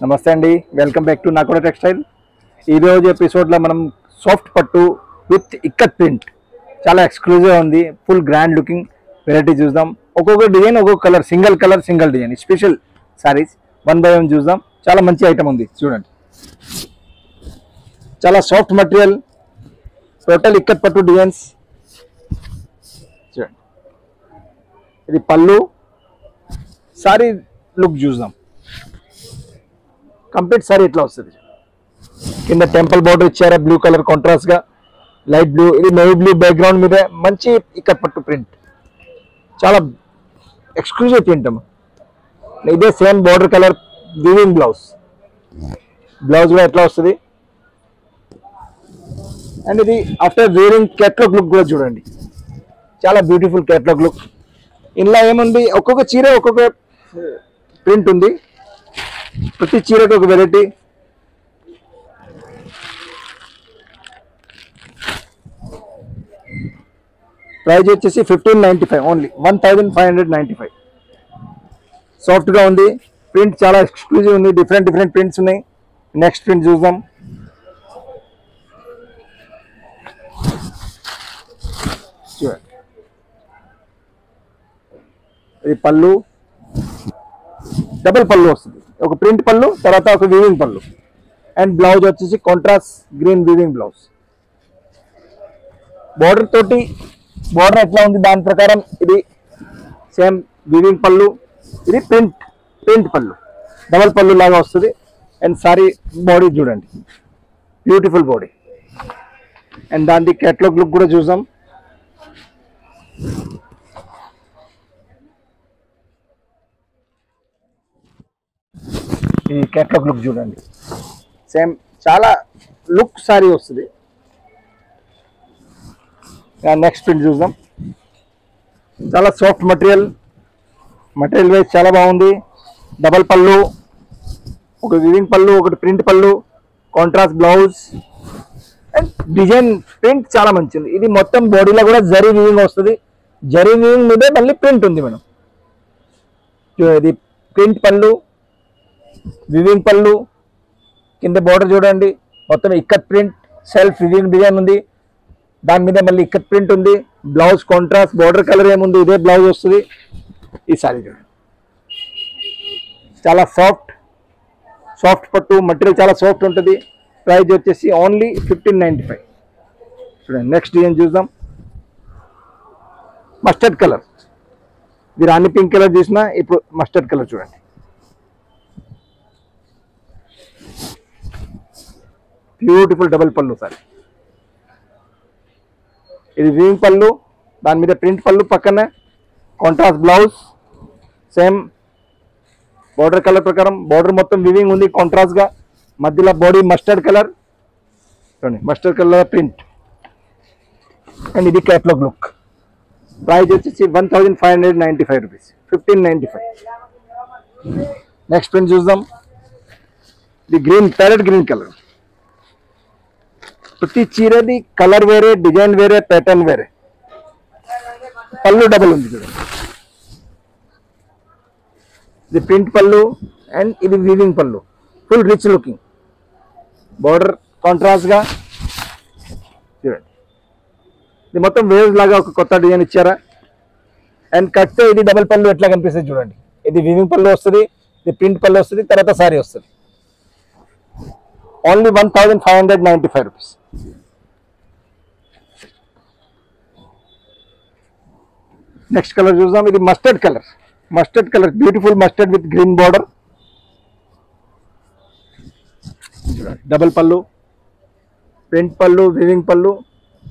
నమస్తే అండి, welcome back to నాకోడా textile. ఈ రోజు ఎపిసోడ్లో మనం సాఫ్ట్ పట్టు విత్ ఇక్కత్ ప్రింట్ చాలా ఎక్స్క్లూజివ్ ఉంది. ఫుల్ గ్రాండ్ లుకింగ్ వెరైటీ చూద్దాం. ఒక్కొక్క డిజైన్ ఒక్కొక్క colour single design special saris 1 by 1 చూద్దాం. చాలా మంచి ఐటమ్ ఉంది చూడండి. చాలా సాఫ్ట్ మటీరియల్, టోటల్ ఇక్కత్ పట్టు డిజైన్స్ చూడండి. ఇది పళ్ళు, సారీ లుక్ చూద్దాం. కంప్లీట్ సారీ ఇట్లా వస్తుంది. కింద టెంపుల్ బార్డర్ ఇచ్చారా బ్లూ కలర్ కాంట్రాస్ట్ గా, లైట్ బ్లూ, ఇది నేవీ బ్లూ బ్యాక్గ్రౌండ్ మీద మంచి ఇక్కత్ పట్టు ప్రింట్, చాలా ఎక్స్క్లూజివ్ ప్రింట్ అమ్మ. ఇదే same border colour weaving blouse కూడా ఎట్లా వస్తుంది. అండ్ ఇది ఆఫ్టర్ వేరింగ్ క్యాట్లాగ్ లుక్ కూడా చూడండి, చాలా బ్యూటిఫుల్ క్యాట్లాగ్ లుక్. ఇందులో ఏముంది, ఒక్కొక్క చీర ఒక్కొక్క ప్రింట్ ఉంది, ప్రతి చీరకు ఒక వెరైటీ. ప్రైస్ వచ్చేసి 1595 ఓన్లీ, 1595. సాఫ్ట్గా ఉంది, ప్రింట్ చాలా ఎక్స్క్లూజివ్ ఉంది, డిఫరెంట్ ప్రింట్స్ ఉన్నాయి. నెక్స్ట్ ప్రింట్ చూద్దాం. ఇది పళ్ళు, డబుల్ పళ్ళు వస్తుంది. ఒక ప్రింట్ పళ్ళు, తర్వాత ఒక వీవింగ్ పళ్ళు. అండ్ బ్లౌజ్ వచ్చేసి contrast green weaving blouse. Border తోటి, బార్డర్ ఎట్లా ఉంది దాని ప్రకారం ఇది సేమ్ వీవింగ్ పళ్ళు. ఇది ప్రింట్ పళ్ళు, డబల్ పళ్ళు లాగా వస్తుంది. అండ్ సారీ బాడీ చూడండి, బ్యూటిఫుల్ బాడీ. అండ్ దాని క్యాట్లాగ్ లుక్ కూడా చూసాం. ఈ క్యాట్లాగ్ లుక్ చూడండి, సేమ్ చాలా లుక్ సారీ వస్తుంది. నెక్స్ట్ ప్రింట్ చూద్దాం. చాలా సాఫ్ట్ మటీరియల్ వైజ్ చాలా బాగుంది. డబల్ పళ్ళు, ఒక వివింగ్ పళ్ళు, ఒకటి ప్రింట్ పళ్ళు, contrast blouse. And design print చాలా మంచిది. ఇది మొత్తం బాడీలో కూడా జరీ వివింగ్ వస్తుంది. జరీ వివింగ్ మీదే మళ్ళీ ప్రింట్ ఉంది మేడం. ఇది ప్రింట్ పళ్ళు, వివింగ్ పళ్ళు, కింద బార్డర్ చూడండి మొత్తం ikat print, self weaving design ఉంది. దాని మీద మళ్ళీ ఇక్కత్ ప్రింట్ ఉంది. బ్లౌజ్ కాంట్రాస్ట్, బార్డర్ కలర్ ఏముంది ఇదే బ్లౌజ్ వస్తుంది. ఈ సారీ చూడండి, చాలా సాఫ్ట్ పట్టు మటీరియల్, చాలా సాఫ్ట్ ఉంటుంది. ప్రైస్ వచ్చేసి ఓన్లీ 1595. చూడండి నెక్స్ట్ డిజైన్ చూద్దాం. మస్టర్డ్ కలర్, ఇది రాణి పింక్ కలర్ చూసిన, ఇప్పుడు మస్టర్డ్ కలర్ చూడండి. బ్యూటిఫుల్ డబుల్ పళ్ళు సారీ. ఇది వీవింగ్ పళ్ళు, దాని మీద ప్రింట్ పళ్ళు, పక్కన contrast blouse, same border colour ప్రకారం. బార్డర్ మొత్తం వీవింగ్ ఉంది కాంట్రాస్ట్ గా, మధ్యలో బాడీ మస్టర్డ్ కలర్ చూడండి, మస్టర్డ్ కలర్ ప్రింట్. అండ్ ఇది క్యాట్లాగ్ లుక్. ప్రైస్ వచ్చేసి 1595 రూపీస్, 1595. నెక్స్ట్ ప్రింట్ చూద్దాం. ఇది ప్యారెట్ గ్రీన్ కలర్. ప్రతి చీరది కలర్ వేరే, డిజైన్ వేరే, ప్యాటర్న్ వేరే. పళ్ళు డబుల్ ఉంది చూడండి. ఇది ప్రింట్ పళ్ళు అండ్ ఇది వీవింగ్ పళ్ళు, full rich looking. Border contrast గా చూడండి. ఇది మొత్తం వేవ్స్ లాగా ఒక కొత్త డిజైన్ ఇచ్చారా. అండ్ కట్టే ఇది డబుల్ పళ్ళు ఎట్లా కనిపిస్తుంది చూడండి. ఇది వీవింగ్ పళ్ళు వస్తుంది, ఇది ప్రింట్ పళ్ళు వస్తుంది, తర్వాత సారీ వస్తుంది. Only 1595 rupees. నెక్స్ట్ కలర్ చూద్దాం. ఇది mustard colour, beautiful mustard with green border. Double పళ్ళు, ప్రింట్ పళ్ళు, వీవింగ్ పళ్ళు,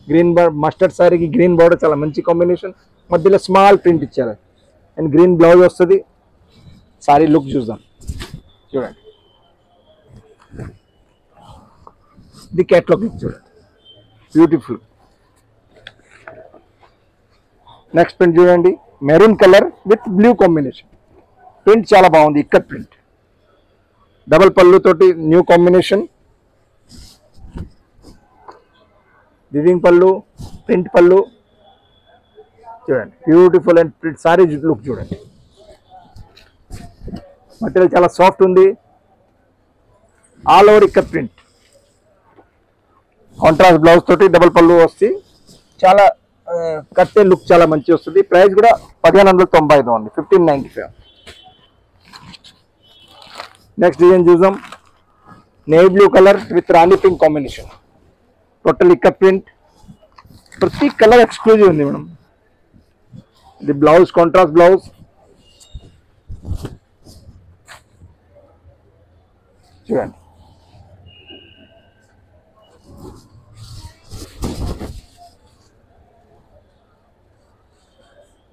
గ్రీన్ మస్టర్డ్ సారీకి గ్రీన్ బార్డర్, చాలా మంచి కాంబినేషన్. మధ్యలో స్మాల్ ప్రింట్ ఇచ్చారు అండ్ గ్రీన్ బ్లౌజ్ వస్తుంది. సారీ లుక్ చూద్దాం చూడండి. ఇది క్యాట్లాగ్ లుక్ చూడండి, బ్యూటిఫుల్. నెక్స్ట్ ప్రింట్ చూడండి, maroon colour with blue combination. Print చాలా బాగుంది, ఇక్కత్ ప్రింట్, డబల్ పళ్ళు తోటి న్యూ కాంబినేషన్. వివింగ్ పళ్ళు, ప్రింట్ పళ్ళు చూడండి, beautiful. And print sorry look చూడండి, మటీరియల్ చాలా సాఫ్ట్ ఉంది. All over ikat print, contrast blouse తోటి డబుల్ పళ్ళు వస్తే చాలా కట్టే లుక్ చాలా మంచి వస్తుంది. ప్రైస్ కూడా 1595 ఉంది, 1595. నెక్స్ట్ డిజైన్ చూద్దాం. Navy blue colour with Rani pink combination, total ikat print, ప్రతి కలర్ ఎక్స్క్లూజివ్ ఉంది మేడం. ఇది బ్లౌజ్ కాంట్రాస్ట్ బ్లౌజ్, చూడండి.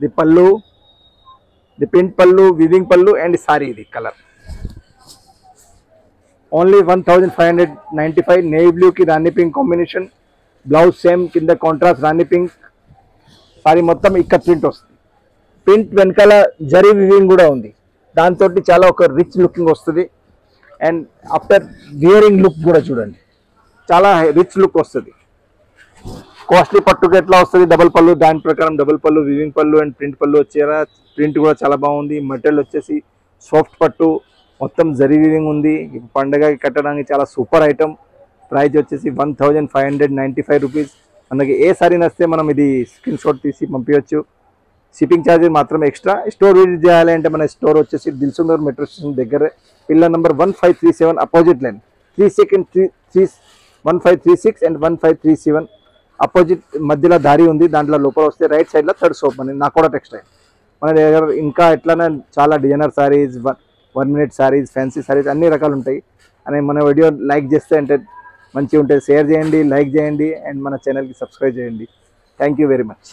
ది పళ్ళు, ది ప్రింట్ పళ్ళు, వివింగ్ పళ్ళు అండ్ సారీ ఇది కలర్. ఓన్లీ 1595. నేవీ బ్లూ కి రాణి పింక్ కాంబినేషన్, బ్లౌజ్ సేమ్, కింద కాంట్రాస్ట్ రాణి పింక్, సారీ మొత్తం ఇక్కత్ ప్రింట్ వస్తుంది. ప్రింట్ వెనకాల జరీ వివింగ్ కూడా ఉంది, దాంతో చాలా ఒక రిచ్ లుకింగ్ వస్తుంది. అండ్ ఆఫ్టర్ వియరింగ్ లుక్ కూడా చూడండి, చాలా రిచ్ లుక్ వస్తుంది. కాస్ట్లీ పట్టుకు ఎట్లా వస్తుంది డబుల్ పళ్ళు, దాని ప్రకారం డబుల్ పళ్ళు, వివింగ్ పళ్ళు అండ్ ప్రింట్ పళ్ళు వచ్చేలా. ప్రింట్ కూడా చాలా బాగుంది. మెటీరియల్ వచ్చేసి సాఫ్ట్ పట్టు, మొత్తం జరీ వివింగ్ ఉంది. పండగకి కట్టడానికి చాలా సూపర్ ఐటమ్. ప్రైస్ వచ్చేసి 1595 రూపీస్. మనకి ఏ సారీ నచ్చితే మనం ఇది స్క్రీన్ షాట్ తీసి పంపించవచ్చు. షిప్పింగ్ ఛార్జెస్ మాత్రం ఎక్స్ట్రా. స్టోర్ విజిట్ చేయాలి అంటే మన స్టోర్ వచ్చేసి దిల్సుఖ్నగర్ మెట్రో స్టేషన్ దగ్గర, pillar number 1537 opposite line, 1536 and 1537 opposite మధ్యలో దారి ఉంది. దాంట్లో లోపల వస్తే రైట్ సైడ్లో థర్డ్ షాప్ అని నాకోడా టెక్స్టైల్. మన దగ్గర ఇంకా ఎట్లనే చాలా designer saris, 1 minute saris, fancy saris అన్ని రకాలు ఉంటాయి. అని మన వీడియో లైక్ చేస్తే అంటే మంచిగా ఉంటుంది. షేర్ చేయండి, లైక్ చేయండి అండ్ మన ఛానల్కి సబ్స్క్రైబ్ చేయండి. Thank you very much.